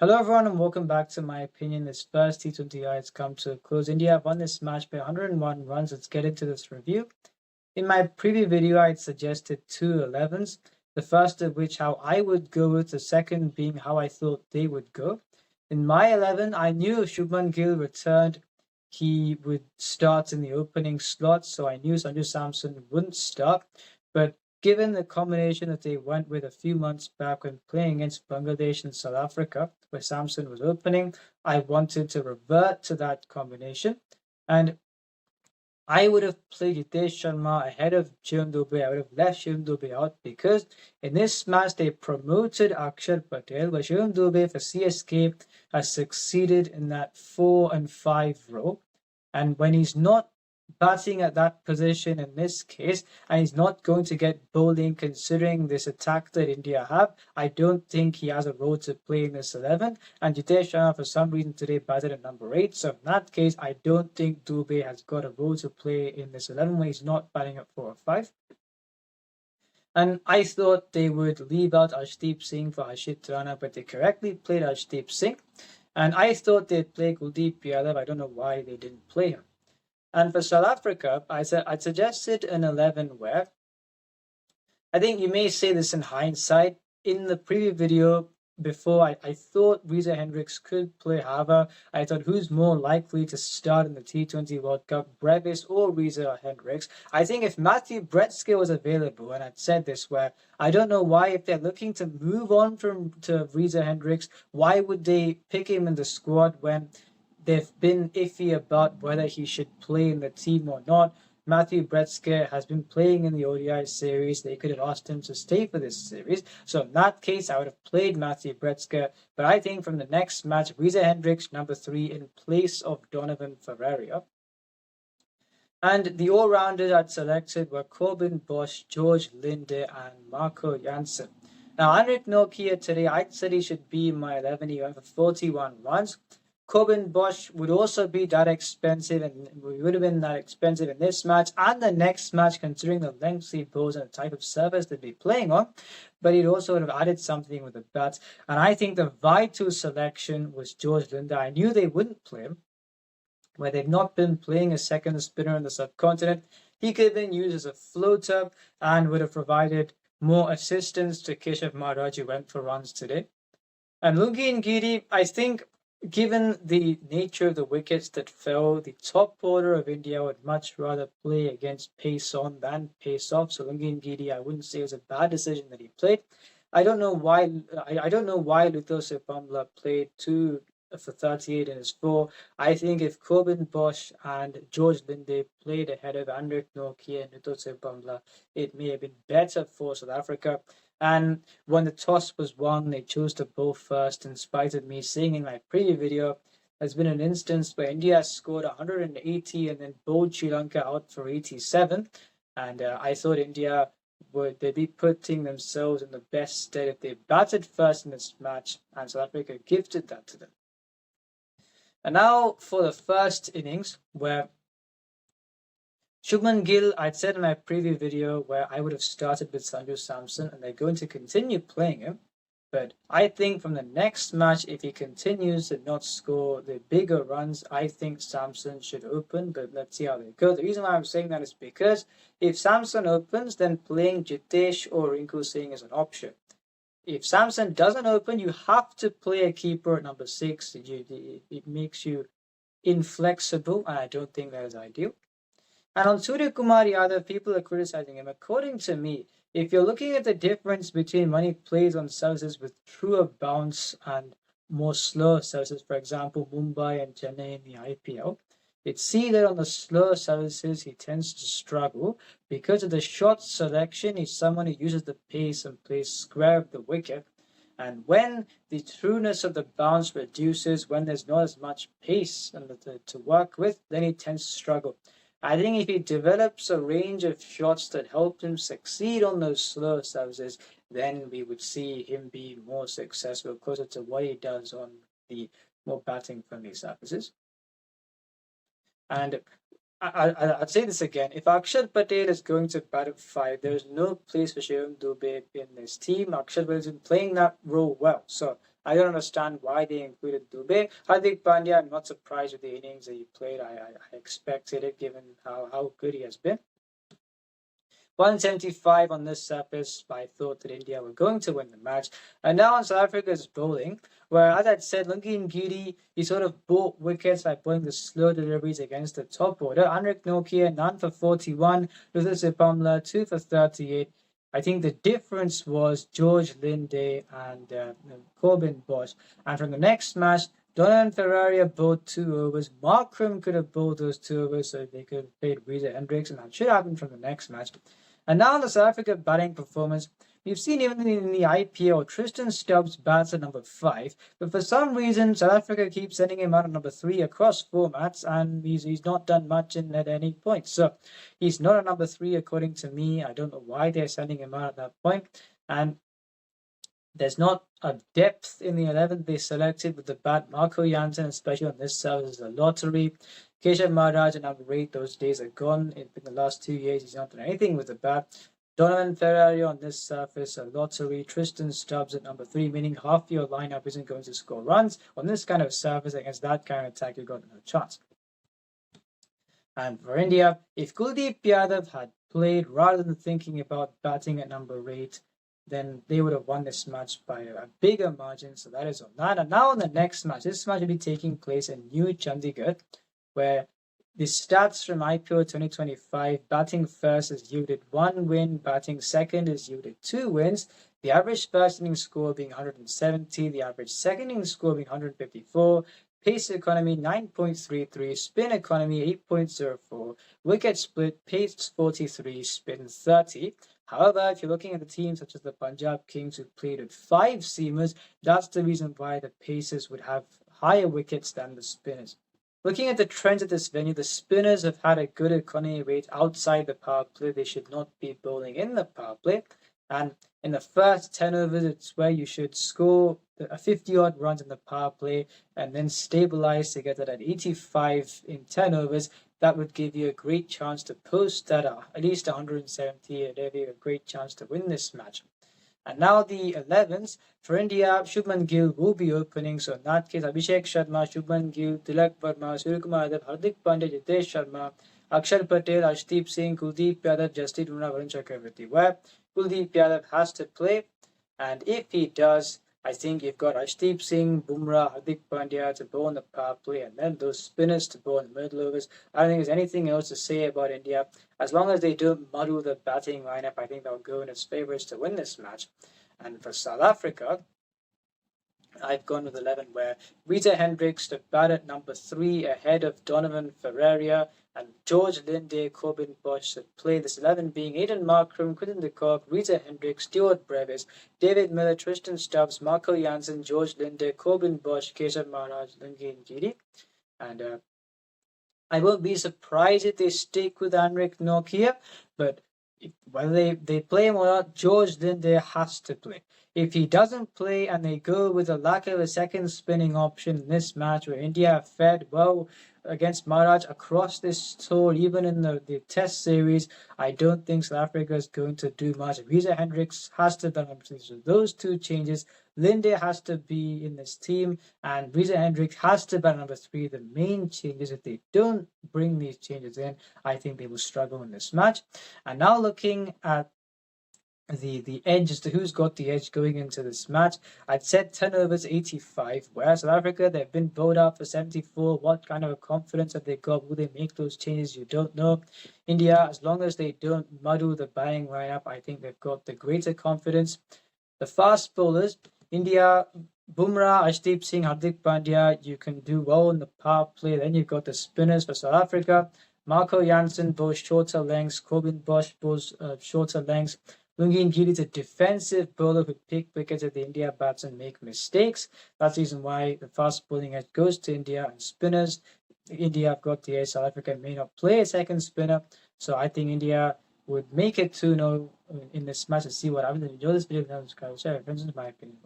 Hello everyone and welcome back to my opinion. This first T20I has come to a close. India have won this match by 101 runs. Let's get into this review. In my previous video, I had suggested two 11s. The first of which how I would go with, the second being how I thought they would go. In my 11, I knew if Shubman Gill returned, he would start in the opening slot, so I knew Sanju Samson wouldn't start. But given the combination that they went with a few months back when playing against Bangladesh and South Africa, where Samson was opening, I wanted to revert to that combination. And I would have played Hitesh Sharma ahead of Shivam Dube. I would have left Shivam Dube out because in this match they promoted Akshar Patel, but Shivam Dube for CSK has succeeded in that 4 and 5 role. And when he's not batting at that position in this case, and he's not going to get bowling considering this attack that India have, I don't think he has a role to play in this 11. And Jitesh Sharma for some reason today batted at number 8, so in that case I don't think Dube has got a role to play in this 11 when he's not batting at 4 or 5. And I thought they would leave out Arshdeep Singh for Harshit Rana, but they correctly played Arshdeep Singh. And I thought they'd play Kuldeep Yadav. I don't know why they didn't play him. And for South Africa, I suggested an 11 where I think you may say this in hindsight. In the previous video before, I thought Reza Hendricks could play Hava. I thought who's more likely to start in the T20 World Cup, Brevis or Reza Hendricks. I think if Matthew Bretzke was available, and I'd said this where I don't know why, if they're looking to move on to Reza Hendricks, why would they pick him in the squad when they've been iffy about whether he should play in the team or not? Matthew Bretzke has been playing in the ODI series. They could have asked him to stay for this series. So in that case, I would have played Matthew Bretzke. But I think from the next match, Reza Hendricks, number 3, in place of Donovan Ferreira. And the all-rounders I'd selected were Corbin Bosch, George Linde, and Marco Jansen. Now, Henrik Nokia today, I'd said he should be in my 11. He went for 41 runs. Corbin Bosch would also be that expensive, and we would have been that expensive in this match and the next match, considering the lengthy balls and the type of surface they'd be playing on. But he'd also would have added something with the bats. And I think the vital selection was George Linde. I knew they wouldn't play him, where they've not been playing a second spinner in the subcontinent. He could have been used as a floater and would have provided more assistance to Keshav Maharaj, who went for runs today. And Lungi Ngidi, I think, given the nature of the wickets that fell, the top order of India would much rather play against pace on than pace off. So Lungi Ngidi, I wouldn't say it was a bad decision that he played. I don't know why Luthos Pamla played 2 for 38 in his 4. I think if Corbin Bosch and George Linde played ahead of Henrik Nokia and Luthos Pamla, it may have been better for South Africa. And when the toss was won, they chose to bowl first, in spite of me saying in my previous video, there's been an instance where India scored 180 and then bowled Sri Lanka out for 87. And I thought India they'd be putting themselves in the best stead if they batted first in this match, and South Africa gifted that to them. And now for the first innings, where Shubman Gill, I'd said in my previous video where I would have started with Sanju Samson, and they're going to continue playing him. But I think from the next match, if he continues to not score the bigger runs, I think Samson should open, but let's see how they go. The reason why I'm saying that is because if Samson opens, then playing Jitesh or Rinku Singh is an option. If Samson doesn't open, you have to play a keeper at number 6. It makes you inflexible, and I don't think that is ideal. And on Surya Kumar Yadav, people are criticizing him. According to me, if you're looking at the difference between when he plays on services with truer bounce and more slow services, for example, Mumbai and Chennai in the IPL, you'd see that on the slower services, he tends to struggle. Because of the shot selection, he's someone who uses the pace and plays square of the wicket. And when the trueness of the bounce reduces, when there's not as much pace to work with, then he tends to struggle. I think if he develops a range of shots that help him succeed on those slower services, then we would see him be more successful, closer to what he does on the more batting-friendly surfaces. And I'd say this again. If Akshar Patel is going to bat at 5, there is no place for Shivam Dube in this team. Akshar Patel has been playing that role well. So I don't understand why they included Dubey. Hardik Pandya, I'm not surprised with the innings that he played. I expected it given how good he has been. 175 on this surface, I thought that India were going to win the match. And now on South Africa's bowling, where, as I said, Lungi Ngidi, he sort of bought wickets by pulling the slow deliveries against the top order. Anrik Nokia, 9 for 41, Luther Sipamla, 2 for 38. I think the difference was George Linde and Corbin Bosch. And from the next match, Donovan Ferrari bowled 2 overs. Markram could have bowled those 2 overs so they could have played Reza Hendricks, and that should happen from the next match. And now in the South Africa batting performance, we've seen even in the IPL, Tristan Stubbs bats at number 5, but for some reason, South Africa keeps sending him out at number 3 across formats, and he's not done much in at any point. So he's not a number 3 according to me. I don't know why they're sending him out at that point. And there's not a depth in the 11 they selected with the bat. Marco Jansen, especially on this service, is a lottery. Keshav Maharaj and number 8, those days are gone. In the last 2 years, he's not done anything with the bat. Donovan Ferrari on this surface, a lottery. Tristan Stubbs at number 3, meaning half your lineup isn't going to score runs. On this kind of surface, against that kind of attack, you've got no chance. And for India, if Kuldeep Yadav had played rather than thinking about batting at number 8, then they would have won this match by a bigger margin. So that is on that. And now on the next match, this match will be taking place in New Chandigarh, where the stats from IPL 2025, batting first is yielded 1 win, batting second is yielded 2 wins. The average first inning score being 170, the average second inning score being 154. Pace economy 9.33, spin economy 8.04, wicket split pace 43, spin 30. However, if you're looking at the teams such as the Punjab Kings who played with 5 seamers, that's the reason why the Pacers would have higher wickets than the spinners. Looking at the trends at this venue, the spinners have had a good economy rate outside the power play. They should not be bowling in the power play. And in the first 10 overs, it's where you should score a 50-odd runs in the power play and then stabilize to get that at 85 in 10 overs. That would give you a great chance to post at least 170 and give you a great chance to win this match. And now the 11s for India, Shubman Gill will be opening. So in that case, Abhishek Sharma, Shubman Gill, Tilak Verma, Suryakumar Yadav, Hardik Pandya, Jitesh Sharma, Akshar Patel, Arshdeep Singh, Kuldeep Yadav, Jasprit Bumrah, Varun Chakravarti. Where Kuldeep Yadav has to play, and if he does, I think you've got Arshdeep Singh, Bumrah, Hardik Pandya to bowl in the power play, and then those spinners to bowl in the middle overs. I don't think there's anything else to say about India. As long as they don't muddle the batting lineup, I think they'll go in its favours to win this match. And for South Africa, I've gone with 11, where Reza Hendricks to bat at number 3 ahead of Donovan Ferreira and George Linde, Corbin Bosch to play. This 11 being Aiden Markram, Quinton de Kock, Reza Hendricks, Stuart Brevis, David Miller, Tristan Stubbs, Marco Jansen, George Linde, Corbin Bosch, Keshav Maharaj, Lungi Ngidi. And I won't be surprised if they stick with Anrik Nokia, but whether they play him or not, George Linde has to play. If he doesn't play and they go with a lack of a second spinning option in this match where India have fared well against Maharaj across this tour, even in the test series, I don't think South Africa is going to do much. Reza Hendricks has to be on. So those 2 changes, Linde has to be in this team and Reza Hendricks has to be number 3. The main changes, if they don't bring these changes in, I think they will struggle in this match. And now looking at the edge as to who's got the edge going into this match, I'd said 10 overs 85, whereas South Africa, they've been bowled out for 74. What kind of a confidence have they got? Will they make those changes? You don't know. India, as long as they don't muddle the batting lineup, I think they've got the greater confidence. The fast bowlers, India, Bumrah, Arshdeep Singh, Hardik Pandya, you can do well in the power play. Then you've got the spinners for South Africa. Marco Jansen bowls shorter lengths. Corbin Bosch bowls shorter lengths. Lungi Ngidi is a defensive bowler who pick wickets at the India bats and make mistakes. That's the reason why the fast bowling edge goes to India. And spinners, India have got the edge. South Africa may not play a second spinner. So I think India would make it 2-0 in this match. To see what happens. If you enjoy this video, subscribe, share, friends, in my opinion.